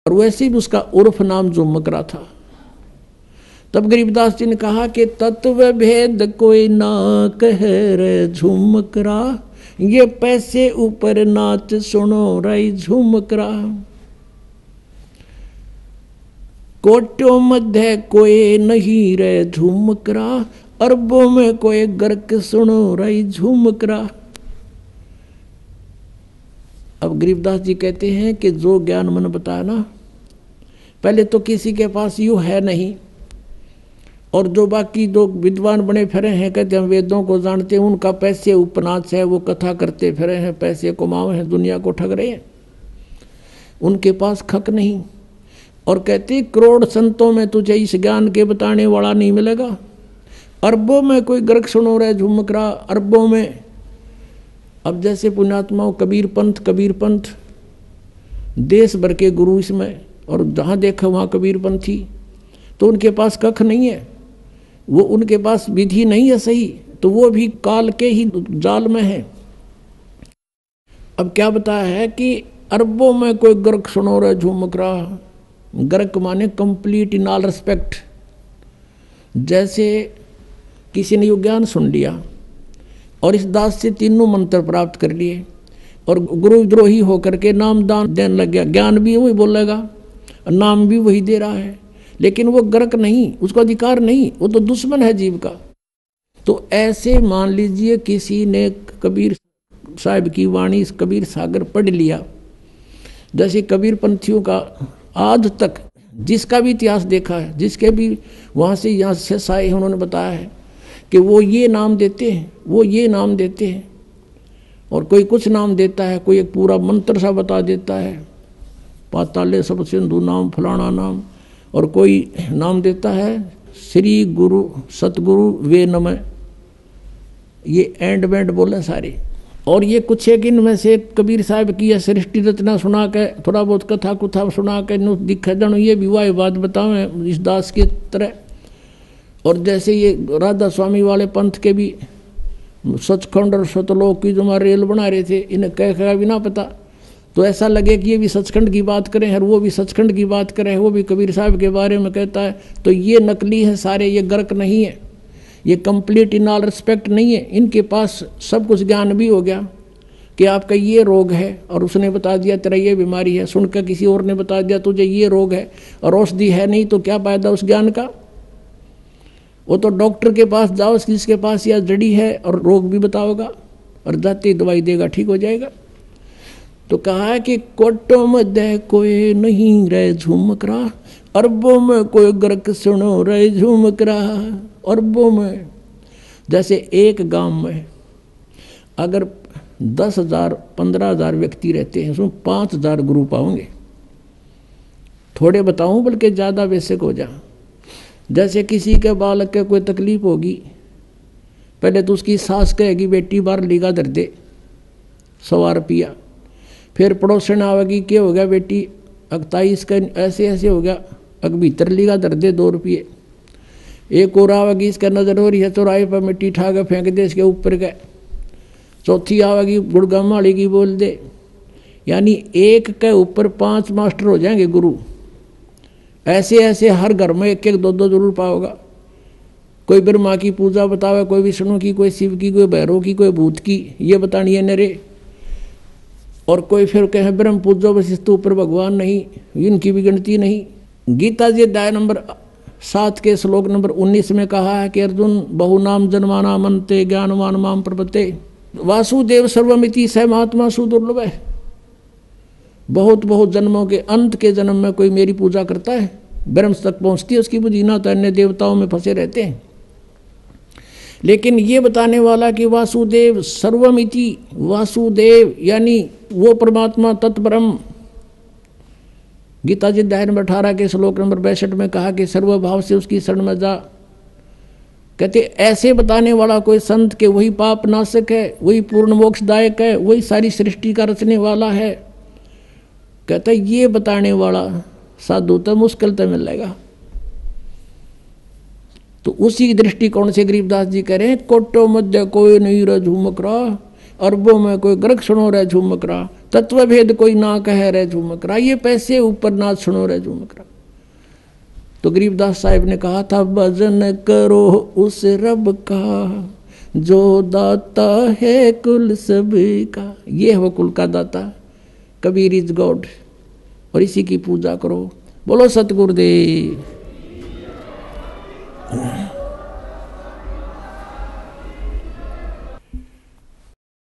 और वैसे भी उसका उर्फ नाम झुमकरा था। तब गरीबदास जी ने कहा कि तत्व भेद कोई ना कह रे झुमकरा, ये पैसे ऊपर नाच सुनो रही झुमकरा। कोटों मध्य कोई नहीं रे झुमकरा, अरबों में कोई गर्क सुनो रही झुमकरा। अब गरीबदास जी कहते हैं कि जो ज्ञान मन बताया ना, पहले तो किसी के पास यूं है नहीं, और जो बाकी दो विद्वान बने फिरे हैं, कहते हम वेदों को जानते हैं, उनका पैसे उपनाच है, वो कथा करते फिरे हैं, पैसे कमाए हैं, दुनिया को ठग रहे हैं, उनके पास खक नहीं। और कहते करोड़ संतों में तुझे इस ज्ञान के बताने वाला नहीं मिलेगा, अरबों में कोई गर्क सुनो रहे झुमकरा, अरबों में। अब जैसे पुण्यात्माओं कबीर पंथ देश भर के गुरु इसमें, और जहाँ देखा वहाँ कबीर पंथी, तो उनके पास कख नहीं है, वो उनके पास विधि नहीं है सही, तो वो भी काल के ही जाल में है। अब क्या बताया है कि अरबों में कोई गर्क सुनो रहे झुमकरा, गर्क माने कंप्लीट इन ऑल रिस्पेक्ट। जैसे किसी ने यो ज्ञान सुन लिया और इस दास से तीनों मंत्र प्राप्त कर लिए, और गुरुद्रोही होकर के नाम दान देने लग गया, ज्ञान भी वही बोलेगा, नाम भी वही दे रहा है, लेकिन वो गर्क नहीं, उसको अधिकार नहीं, वो तो दुश्मन है जीव का। तो ऐसे मान लीजिए किसी ने कबीर साहब की वाणी कबीर सागर पढ़ लिया, जैसे कबीर पंथियों का आज तक जिसका भी इतिहास देखा है, जिसके भी वहाँ से यहाँ से आए हैं, उन्होंने बताया है कि वो ये नाम देते हैं, वो ये नाम देते हैं, और कोई कुछ नाम देता है, कोई एक पूरा मंत्र सा बता देता है, पाताले सब सिंधु नाम फलाना नाम, और कोई नाम देता है श्री गुरु सतगुरु वे नमः, ये एंड बैंड बोले सारे। और ये कुछ एक इनमें से कबीर साहब की यह सृष्टि रचना सुना के, थोड़ा बहुत कथा कुथा सुना के दिखा जानो, ये भी वाह बात बताओ इस दास की तरह। और जैसे ये राधा स्वामी वाले पंथ के भी सचखंड और सतलोक की जो हमारे रेल बना रहे थे, इन्हें कह भी ना पता, तो ऐसा लगे कि ये भी सचखंड की बात करें और वो भी सचखंड की बात करें, वो भी कबीर साहब के बारे में कहता है, तो ये नकली है सारे, ये गर्क नहीं है, ये कंप्लीट इन ऑल रिस्पेक्ट नहीं है। इनके पास सब कुछ ज्ञान भी हो गया कि आपका ये रोग है, और उसने बता दिया तेरा ये बीमारी है, सुनकर किसी और ने बता दिया तुझे ये रोग है, और औषधि है नहीं, तो क्या फायदा उस ज्ञान का। वो तो डॉक्टर के पास जाओ जिसके पास यह जड़ी है और रोग भी बताओगा, और जाते दवाई देगा, ठीक हो जाएगा। तो कहा है कि कोटों मध्य कोई नहीं रहे झुमकरा, अरबों में कोई गर्क सुनो रहे झुमकरा। अरबों में, जैसे एक गांव में अगर 10,000 15,000 व्यक्ति रहते हैं, उसमें 5,000 गुरु पाओगे। थोड़े बताऊं बल्कि ज़्यादा बेसिक हो जा। जैसे किसी के बालक के कोई तकलीफ होगी, पहले तो उसकी सास कहेगी बेटी बार लीगा धर दे 100 रुपया, फिर पड़ोसन आवेगी क्या हो गया बेटी 28 का ऐसे ऐसे हो गया, अग भीतर लीगा धर दे 2 रुपये। एक और आवेगी इसका नजर हो रही है, चौराहे पर मिट्टी ठा के फेंक दे इसके ऊपर का। चौथी आवेगी गुड़गाम वाली की बोल दे। यानी एक के ऊपर 5 मास्टर हो जाएंगे गुरु। ऐसे ऐसे हर घर में 1-1 2-2 जरूर पाओगा। कोई ब्रह्मा की पूजा बतावे, कोई विष्णु की, कोई शिव की, कोई भैरव की, कोई भूत की, ये बतानी है नरे। और कोई फिर कहे ब्रह्म पूजो वशिष्ठ ऊपर भगवान नहीं, इनकी भी गिनती नहीं। गीता जी अध्याय नंबर 7 के श्लोक नंबर 19 में कहा है कि अर्जुन बहुनाम जन्माना मनते ज्ञानवान माम प्रपते वासुदेव सर्वमिति स महात्मा सुदुर्लभ है। बहुत बहुत जन्मों के अंत के जन्म में कोई मेरी पूजा करता है, ब्रह्म तक पहुंचती है उसकी बुद्धि, ना तो अन्य देवताओं में फंसे रहते हैं। लेकिन ये बताने वाला कि वासुदेव सर्वमिति, वासुदेव यानी वो परमात्मा तत्ब्रह्म। गीता जी अध्याय नंबर 18 के श्लोक नंबर 62 में कहा कि सर्वभाव से उसकी शरण में जा। कहते ऐसे बताने वाला कोई संत के वही पाप नाशक है, वही पूर्ण मोक्षदायक है, वही सारी सृष्टि का रचने वाला है। कहते ये बताने वाला साधु तो मुश्किल तो मिलेगा। तो उसी दृष्टिकोण से गरीबदास जी कह रहे हैं कोटो मध्य कोई नहीं रह झुमकरा, अरबों में कोई गर्क सुनो रे झुमकरा, तत्व भेद कोई ना कहे रे झुमकरा, ये पैसे ऊपर ना सुनो रे झुमकरा। तो गरीबदास साहिब ने कहा था, भजन करो उस रब का जो दाता है कुल सभी का। ये है वो कुल का दाता, कबीर इज गॉड, और इसी की पूजा करो। बोलो सतगुरुदेव।